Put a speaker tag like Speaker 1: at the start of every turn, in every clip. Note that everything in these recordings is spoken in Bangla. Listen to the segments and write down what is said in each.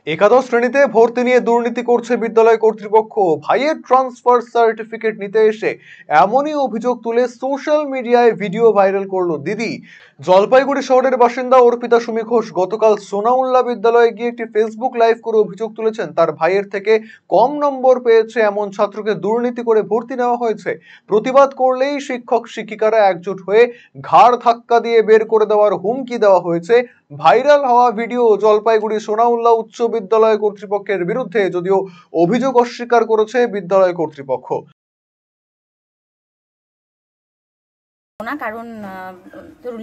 Speaker 1: একাদশ শ্রেণীতে ভর্তি নিয়ে দুর্নীতি করছে বিদ্যালয় কর্তৃপক্ষ। ভাইয়ের ট্রান্সফার সার্টিফিকেট নিতে এসে এমনই অভিযোগ তুলে সোশ্যাল মিডিয়ায় ভিডিও ভাইরাল করলো দিদি। জলপাইগুড়ি শহরের বাসিন্দা অর্পিতা সুমি ঘোষ গতকাল সোনাউল্লাহ বিদ্যালয়ে গিয়ে একটি ফেসবুক লাইভ করে অভিযোগ তুলেছেন তার ভাইয়ের থেকে কম নম্বর পেয়েছে এমন ছাত্রকে দুর্নীতি করে ভর্তি নেওয়া হয়েছে। প্রতিবাদ করলেই শিক্ষক শিক্ষিকারা একজোট হয়ে ঘাড় ধাক্কা দিয়ে বের করে দেওয়ার হুমকি দেওয়া হয়েছে। ভাইরাল হওয়া ভিডিও জলপাইগুড়ি সোনাউল্লাহ উচ্চ বিদ্যালয় কর্তৃপক্ষের বিরুদ্ধে, যদিও অভিযোগ অস্বীকার করেছে বিদ্যালয় কর্তৃপক্ষ।
Speaker 2: না, কারণ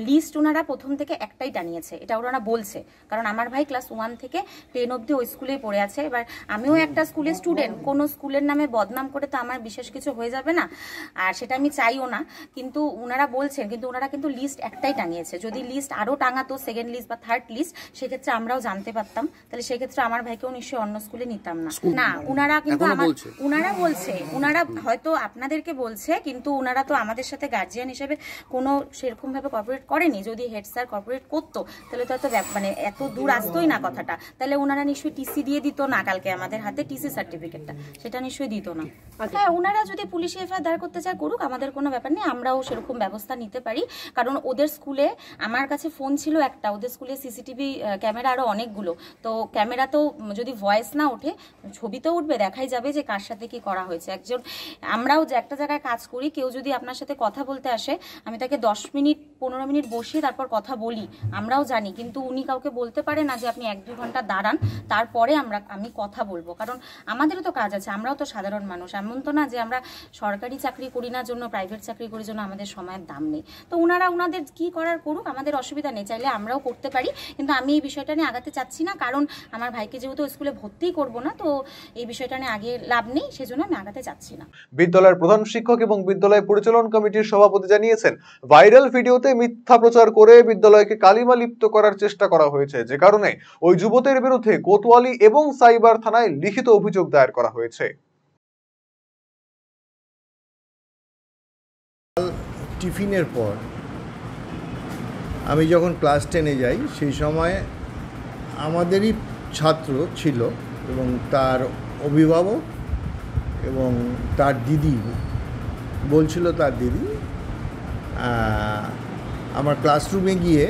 Speaker 2: লিস্ট ওনারা প্রথম থেকে একটাই টানিয়েছে, এটা ওনারা বলছে। কারণ আমার ভাই ক্লাস 1 থেকে 10 অবধি ওই স্কুলেই পড়ে আছে। এবার আমিও একটা স্কুলের স্টুডেন্ট, কোনো স্কুলের নামে বদনাম করে তো আমার বিশেষ কিছু হয়ে যাবে না, আর সেটা আমি চাইও না। কিন্তু ওনারা বলছেন, কিন্তু ওনারা কিন্তু লিস্ট একটাই টানিয়েছে। যদি লিস্ট আরও টাঙাতো, সেকেন্ড লিস্ট বা থার্ড লিস্ট, সেক্ষেত্রে আমরাও জানতে পারতাম, তাহলে সেক্ষেত্রে আমার ভাইকেও নিশ্চয়ই অন্য স্কুলে নিতাম না। না, ওনারা কিন্তু ওনারা বলছে, ওনারা হয়তো আপনাদেরকে বলছে, কিন্তু ওনারা তো আমাদের সাথে গার্জিয়ান হিসেবে কোনো সেরকম ভাবে কর্পোরেট করেনি। যদি হেড স্যার কর্পোরেট করতো তাহলে তো মানে এত দূর আসতোই না কথাটা। তাহলে ওনারা নিশ্চয়ই টিসি দিয়ে দিত না, কালকে আমাদের হাতে টিসি সার্টিফিকেটটা, সেটা নিশ্চয়ই দিত না। হ্যাঁ, ওনারা যদি পুলিশে এফআইআর দায়ের করতে চায় করুক, আমাদের কোনো ব্যাপার নেই, আমরাও সেরকম ব্যবস্থা নিতে পারি। কারণ ওদের স্কুলে আমার কাছে ফোন ছিল একটা, ওদের স্কুলে সিসিটিভি ক্যামেরা আরও অনেকগুলো। তো ক্যামেরাতেও যদি ভয়েস না ওঠে, ছবিতেও উঠবে, দেখাই যাবে যে কার সাথে কি করা হয়েছে। আমরাও যে একটা জায়গায় কাজ করি, কেউ যদি আপনার সাথে কথা বলতে আসে, আমি তাকে 10 মিনিট 15 মিনিট বসিয়ে তারপর কথা বলি, আমরাও জানি। কিন্তু উনি কাউকে বলতে পারে না যে আপনি 1-2 ঘন্টা দাঁড়ান, তারপরে আমি কথা বলবো। কারণ আমাদেরও তো কাজ আছে, আমরাও তো সাধারণ মানুষ। এমন তো না যে আমরা সরকারি চাকরি করি না জন্য, প্রাইভেট চাকরি করি জন্য আমাদের সময়ের দাম নেই। তো ওনাদের কি করার করুক, আমাদের অসুবিধা নেই, চাইলে আমরাও করতে পারি। কিন্তু আমি এই বিষয়টা নিয়ে আগাতে চাচ্ছি না, কারণ আমার ভাইকে যেহেতু স্কুলে ভর্তিই করবো না, তো এই বিষয়টা নিয়ে আগে লাভ নেই, সেজন্য আমি আগাতে চাচ্ছি না।
Speaker 1: বিদ্যালয়ের প্রধান শিক্ষক এবং বিদ্যালয় পরিচালন কমিটির সভাপতি জানিয়েছেন, ভাইরাল ভিডিওতে মিথ্যা প্রচার করে বিদ্যালয়কে কালিমা লিপ্ত করার চেষ্টা করা হয়েছে, যে কারণে ওই যুবকের বিরুদ্ধে কোতোয়ালি এবং সাইবার থানায় লিখিত অভিযোগ দায়ের করা হয়েছে।
Speaker 3: টিফিনের পর আমি যখন ক্লাস 10-এ যাই, সেই সময় আমাদেরই ছাত্র ছিল এবং তার অভিভাবক এবং তার দিদি বলছিল, তার দিদি আমার ক্লাসরুমে গিয়ে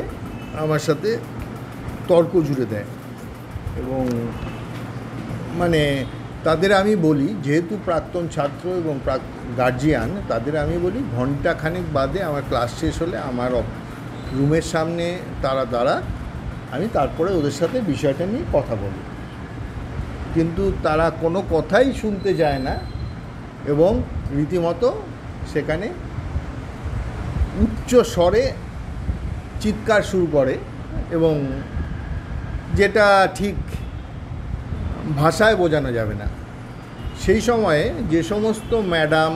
Speaker 3: আমার সাথে তর্ক জুড়ে দেয়। এবং মানে তাদের আমি বলি, যেহেতু প্রাক্তন ছাত্র এবং গার্জিয়ান, তাদের আমি বলি ঘণ্টাখানেক বাদে আমার ক্লাস শেষ হলে আমার রুমের সামনে তারা দাঁড়া, আমি তারপরে ওদের সাথে বিষয়টা নিয়ে কথা বলি। কিন্তু তারা কোনো কথাই শুনতে যায় না এবং রীতিমতো সেখানে উচ্চ স্বরে চিৎকার শুরু করে, এবং যেটা ঠিক ভাষায় বোঝানো যাবে না। সেই সময়ে যে সমস্ত ম্যাডাম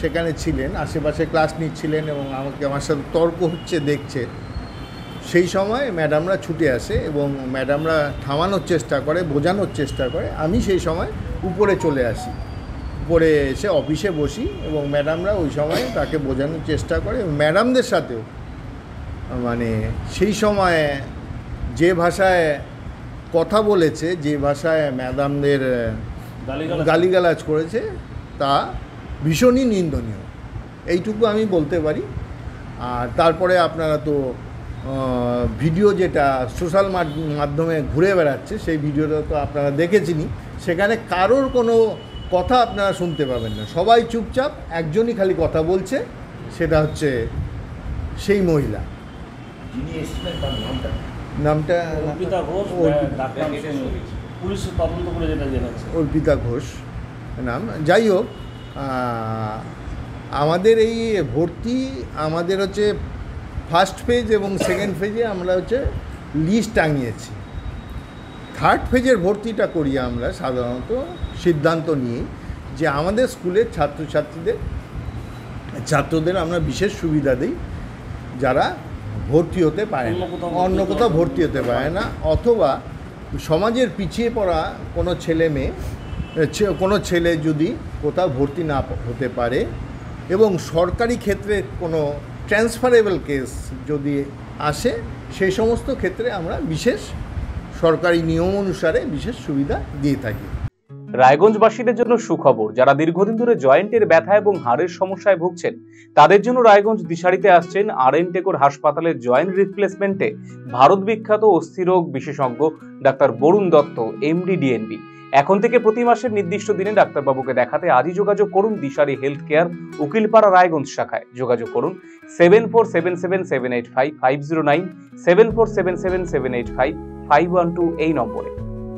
Speaker 3: সেখানে ছিলেন, আশেপাশে ক্লাস নিচ্ছিলেন এবং আমার সাথে তর্ক হচ্ছে দেখছে, সেই সময় ম্যাডামরা ছুটে আসে এবং ম্যাডামরা থামানোর চেষ্টা করে, বোঝানোর চেষ্টা করে। আমি সেই সময় উপরে চলে আসি, উপরে এসে অফিসে বসি এবং ম্যাডামরা ওই সময় তাকে বোঝানোর চেষ্টা করে। ম্যাডামদের সাথেও মানে সেই সময় যে ভাষায় কথা বলেছে, যে ভাষায় ম্যাডামদের গালিগালাজ করেছে, তা ভীষণই নিন্দনীয়, এইটুকু আমি বলতে পারি। আর তারপরে আপনারা তো ভিডিও যেটা সোশ্যাল মাধ্যমে ঘুরে বেড়াচ্ছে, সেই ভিডিওটা তো আপনারা দেখেছেনই। সেখানে কারোর কোনো কথা আপনারা শুনতে পাবেন না, সবাই চুপচাপ, একজনই খালি কথা বলছে, সেটা হচ্ছে সেই মহিলা। নামটা অর্পিতা ঘোষ নাম। যাই হোক, আমাদের এই ভর্তি আমাদের হচ্ছে ফার্স্ট ফেজ এবং সেকেন্ড ফেজে আমরা হচ্ছে লিস্ট টাঙিয়েছি। থার্ড ফেজের ভর্তিটা করি আমরা সাধারণত সিদ্ধান্ত নিয়ে যে আমাদের স্কুলের ছাত্রদের আমরা বিশেষ সুবিধা দিই, যারা ভর্তি হতে পারে না, অন্য কোথাও ভর্তি হতে পারে না, অথবা সমাজের পিছিয়ে পড়া কোনো ছেলে যদি কোথাও ভর্তি না হতে পারে, এবং সরকারি ক্ষেত্রে কোনো ট্রান্সফারেবল কেস যদি আসে, সেই সমস্ত ক্ষেত্রে আমরা বিশেষ সরকারি নিয়ম অনুসারে বিশেষ সুবিধা দিয়ে থাকি।
Speaker 4: রায়গঞ্জবাসীদের জন্য সুখবর, যারা দীর্ঘদিন ধরে জয়েন্টের ব্যথা এবং হাড়ের সমস্যায় ভুগছেন তাদের জন্য রায়গঞ্জ দিশারিতে আসছেন আর.এন. টেগোর হাসপাতালের জয়েন্ট রিপ্লেসমেন্টে ভারত বিখ্যাত অস্থিরোগ বিশেষজ্ঞ doctor Barun Dutta, MD, DNB. এখন থেকে প্রতি মাসের নির্দিষ্ট দিনে ডাক্তারবাবুকে দেখাতে আজই যোগাযোগ করুন দিশারি হেলথ কেয়ার, উকিলপাড়া, রায়গঞ্জ শাখায়। যোগাযোগ করুন 7477785509, 7477785512 এই নম্বরে।